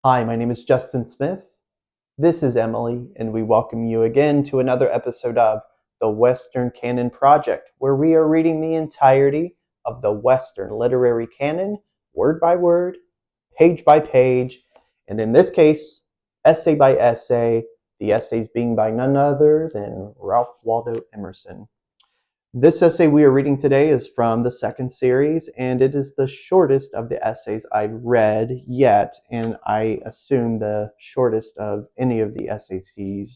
Hi, my name is Justin Smith. This is Emily, and we welcome you again to another episode of the Western Canon Project, where we are reading the entirety of the Western literary canon, word by word, page by page, and in this case, essay by essay, the essays being by none other than Ralph Waldo Emerson. This essay we are reading today is from the second series, and it is the shortest of the essays I've read yet, and I assume the shortest of any of the essays he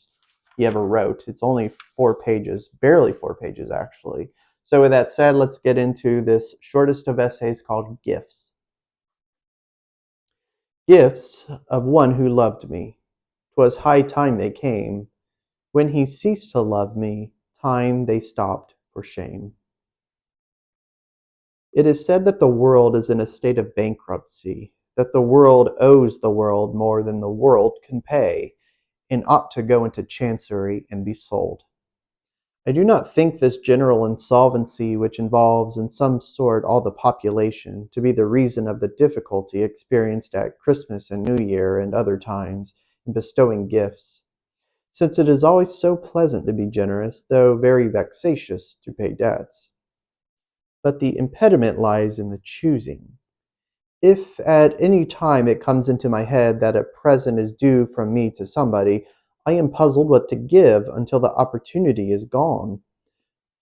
ever wrote. It's only 4 pages, barely 4 pages actually. So with that said, let's get into this shortest of essays called Gifts. Gifts of one who loved me. 'Twas high time they came. When he ceased to love me, time they stopped for shame. It is said that the world is in a state of bankruptcy, that the world owes the world more than the world can pay, and ought to go into chancery and be sold. I do not think this general insolvency, which involves in some sort all the population, to be the reason of the difficulty experienced at Christmas and New Year and other times in bestowing gifts, since it is always so pleasant to be generous, though very vexatious to pay debts. But the impediment lies in the choosing. If at any time it comes into my head that a present is due from me to somebody, I am puzzled what to give until the opportunity is gone.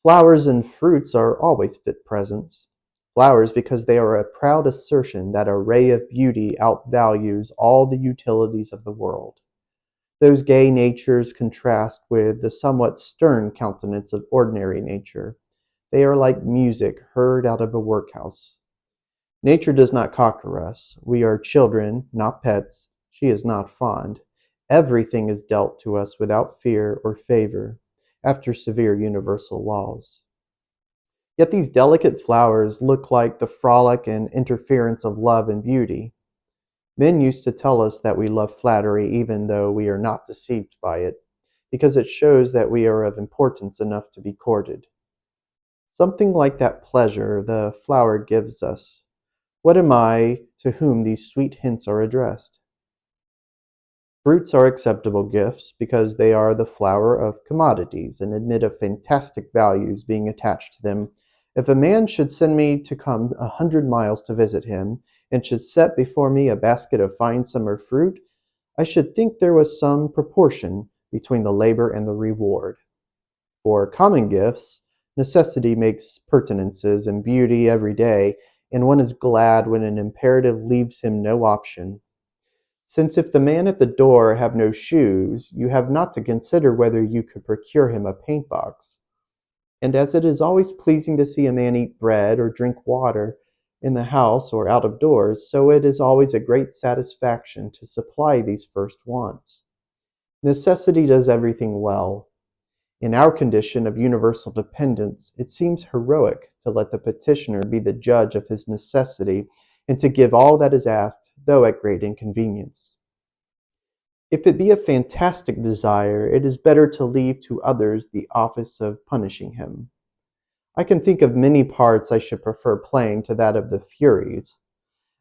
Flowers and fruits are always fit presents. Flowers because they are a proud assertion that a ray of beauty outvalues all the utilities of the world. Those gay natures contrast with the somewhat stern countenance of ordinary nature. They are like music heard out of a workhouse. Nature does not cocker us. We are children, not pets. She is not fond. Everything is dealt to us without fear or favor, after severe universal laws. Yet these delicate flowers look like the frolic and interference of love and beauty. Men used to tell us that we love flattery even though we are not deceived by it, because it shows that we are of importance enough to be courted. Something like that pleasure the flower gives us. What am I to whom these sweet hints are addressed? Fruits are acceptable gifts because they are the flower of commodities and admit of fantastic values being attached to them. If a man should send me to come 100 miles to visit him, and should set before me a basket of fine summer fruit, I should think there was some proportion between the labor and the reward. For common gifts, necessity makes pertinences and beauty every day, and one is glad when an imperative leaves him no option. Since if the man at the door have no shoes, you have not to consider whether you could procure him a paint box. And as it is always pleasing to see a man eat bread or drink water in the house or out of doors, so it is always a great satisfaction to supply these first wants. Necessity does everything well. In our condition of universal dependence, it seems heroic to let the petitioner be the judge of his necessity and to give all that is asked, though at great inconvenience. If it be a fantastic desire, it is better to leave to others the office of punishing him. I can think of many parts I should prefer playing to that of the Furies.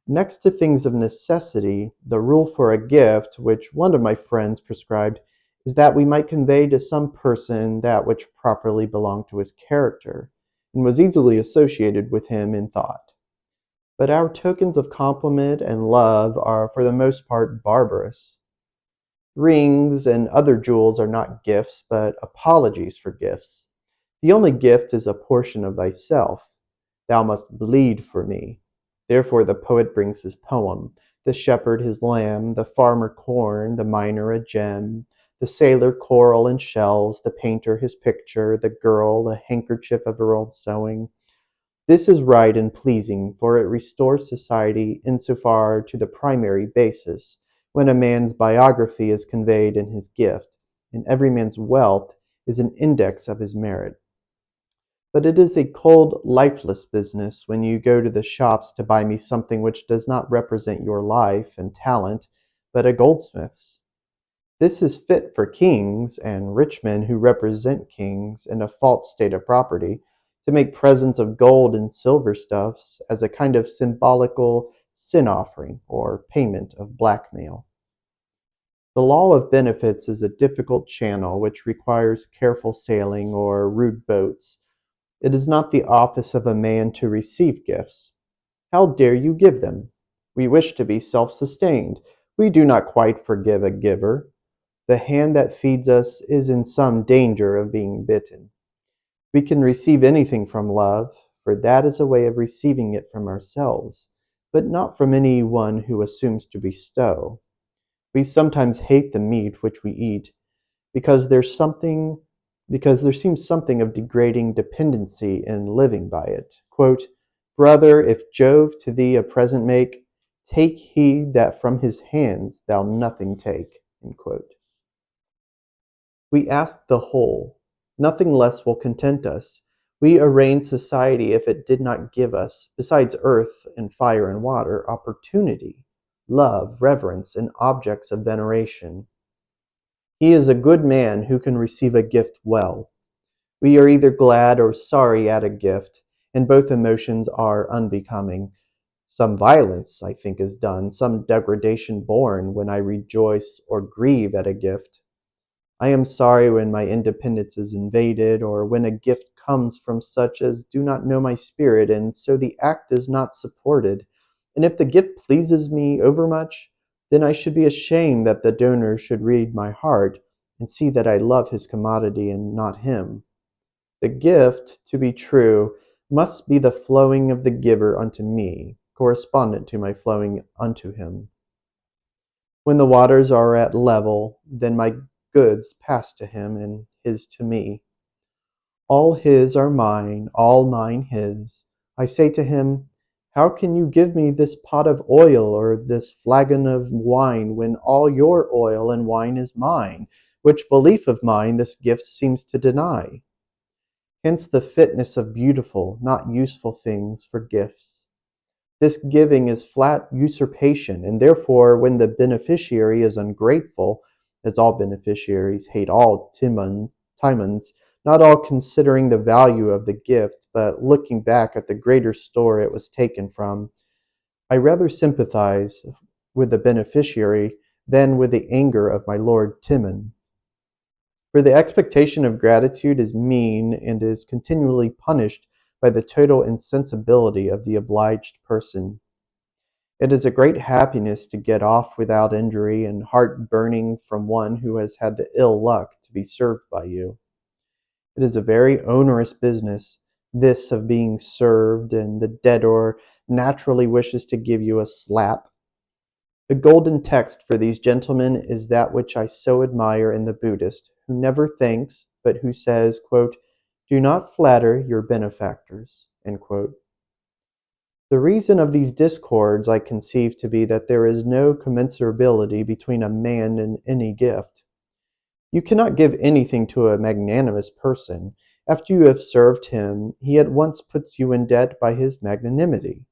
Next to things of necessity, the rule for a gift, which one of my friends prescribed, is that we might convey to some person that which properly belonged to his character, and was easily associated with him in thought. But our tokens of compliment and love are for the most part barbarous. Rings and other jewels are not gifts, but apologies for gifts. The only gift is a portion of thyself. Thou must bleed for me. Therefore the poet brings his poem, the shepherd his lamb, the farmer corn, the miner a gem, the sailor coral and shells, the painter his picture, the girl a handkerchief of her own sewing. This is right and pleasing, for it restores society insofar to the primary basis, when a man's biography is conveyed in his gift, and every man's wealth is an index of his merit. But it is a cold, lifeless business when you go to the shops to buy me something which does not represent your life and talent, but a goldsmith's. This is fit for kings and rich men who represent kings in a false state of property, to make presents of gold and silver stuffs as a kind of symbolical sin offering or payment of blackmail. The law of benefits is a difficult channel which requires careful sailing or rude boats. It is not the office of a man to receive gifts. How dare you give them? We wish to be self-sustained. We do not quite forgive a giver. The hand that feeds us is in some danger of being bitten. We can receive anything from love, for that is a way of receiving it from ourselves, but not from any one who assumes to bestow. We sometimes hate the meat which we eat, because there seems something of degrading dependency in living by it. Quote, Brother, if Jove to thee a present make, take heed that from his hands thou nothing take. End quote. We ask the whole. Nothing less will content us. We arraign society if it did not give us, besides earth and fire and water, opportunity, love, reverence, and objects of veneration. He is a good man who can receive a gift well. We are either glad or sorry at a gift, and both emotions are unbecoming. Some violence, I think, is done, some degradation born when I rejoice or grieve at a gift. I am sorry when my independence is invaded, or when a gift comes from such as do not know my spirit, and so the act is not supported. And if the gift pleases me overmuch, then I should be ashamed that the donor should read my heart, and see that I love his commodity and not him. The gift, to be true, must be the flowing of the giver unto me, correspondent to my flowing unto him. When the waters are at level, then my goods pass to him, and his to me. All his are mine, all mine his. I say to him, How can you give me this pot of oil or this flagon of wine when all your oil and wine is mine? Which belief of mine this gift seems to deny. Hence the fitness of beautiful, not useful things for gifts. This giving is flat usurpation, and therefore when the beneficiary is ungrateful, as all beneficiaries hate all Timons, not all considering the value of the gift, but looking back at the greater store it was taken from, I rather sympathize with the beneficiary than with the anger of my Lord Timon. For the expectation of gratitude is mean and is continually punished by the total insensibility of the obliged person. It is a great happiness to get off without injury and heart burning from one who has had the ill luck to be served by you. It is a very onerous business, this of being served, and the debtor naturally wishes to give you a slap. The golden text for these gentlemen is that which I so admire in the Buddhist, who never thanks, but who says, quote, Do not flatter your benefactors. End quote. The reason of these discords I conceive to be that there is no commensurability between a man and any gift. You cannot give anything to a magnanimous person. After you have served him, he at once puts you in debt by his magnanimity.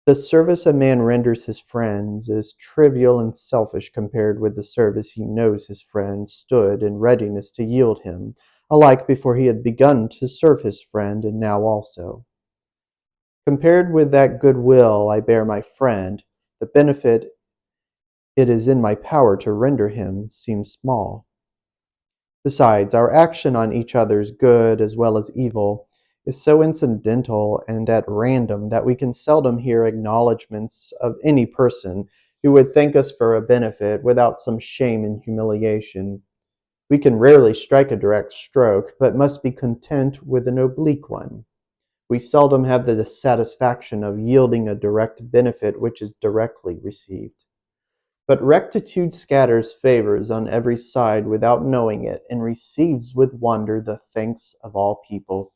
The service a man renders his friends is trivial and selfish compared with the service he knows his friend stood in readiness to yield him, alike before he had begun to serve his friend and now also. Compared with that good will I bear my friend, the benefit it is in my power to render him seems small. Besides, our action on each other's good as well as evil is so incidental and at random that we can seldom hear acknowledgments of any person who would thank us for a benefit without some shame and humiliation. We can rarely strike a direct stroke, but must be content with an oblique one. We seldom have the satisfaction of yielding a direct benefit which is directly received. But rectitude scatters favors on every side without knowing it, and receives with wonder the thanks of all people.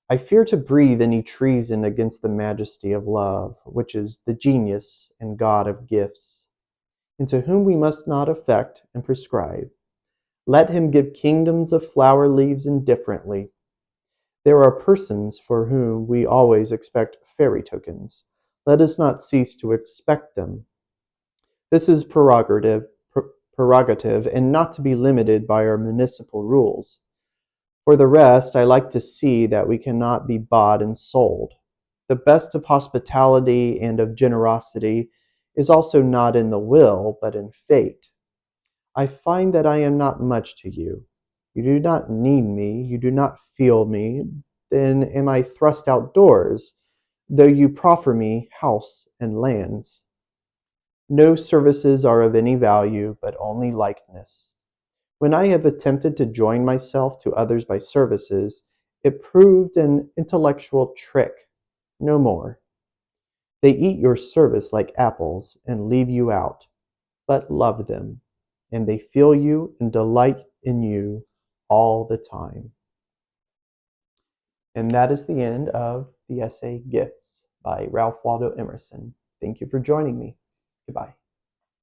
I fear to breathe any treason against the majesty of love, which is the genius and God of gifts, into whom we must not affect and prescribe. Let him give kingdoms of flower leaves indifferently. There are persons for whom we always expect fairy tokens. Let us not cease to expect them. This is prerogative and not to be limited by our municipal rules. For the rest, I like to see that we cannot be bought and sold. The best of hospitality and of generosity is also not in the will, but in fate. I find that I am not much to you. You do not need me, you do not feel me, then am I thrust outdoors, though you proffer me house and lands. No services are of any value, but only likeness. When I have attempted to join myself to others by services, it proved an intellectual trick, no more. They eat your service like apples and leave you out, but love them, and they feel you and delight in you all the time. And that is the end of the essay Gifts by Ralph Waldo Emerson. Thank you for joining me. Goodbye.